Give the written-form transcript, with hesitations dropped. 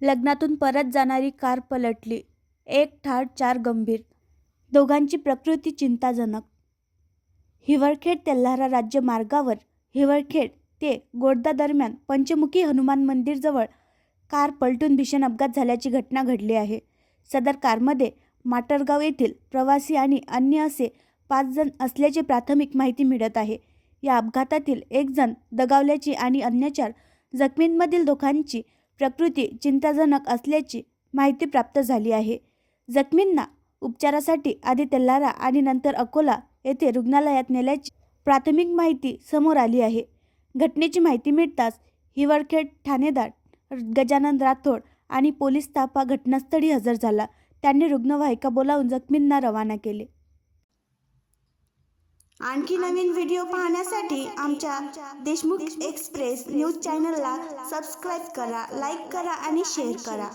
लग्नातून परत जाणारी कार पलटली, एक ठार 4 गंभीर. दोघांची प्रकृती चिंताजनक. हिवरखेड तेल्हारा राज्य मार्गावर हिवरखेड ते गोड्डा दरम्यान पंचमुखी हनुमान मंदिर जवळ कार पलटून भीषण अपघात झाल्याची घटना घडली आहे. सदर कारमध्ये माटरगाव येथील प्रवासी आणि अन्य असे 5 जण असल्याची प्राथमिक माहिती मिळत आहे. या अपघातातील एक जण दगावल्याची आणि अन्य 4 जखमींमधील दोघांची प्रकृती चिंताजनक असल्याची माहिती प्राप्त झाली आहे. जखमींना उपचारासाठी आधी तेल्हारा आणि नंतर अकोला येथे रुग्णालयात नेल्याची प्राथमिक माहिती समोर आली आहे. घटनेची माहिती मिळताच हिवरखेड ठाणेदार गजानन राठोड आणि पोलीस ताफा घटनास्थळी हजर झाला. त्यांनी रुग्णवाहिका बोलावून जखमींना रवाना केले. आणखी नवीन व्हिडिओ पाहण्यासाठी आमच्या देशमुख एक्सप्रेस न्यूज चॅनलला सबस्क्राईब करा, लाईक करा आणि शेअर करा.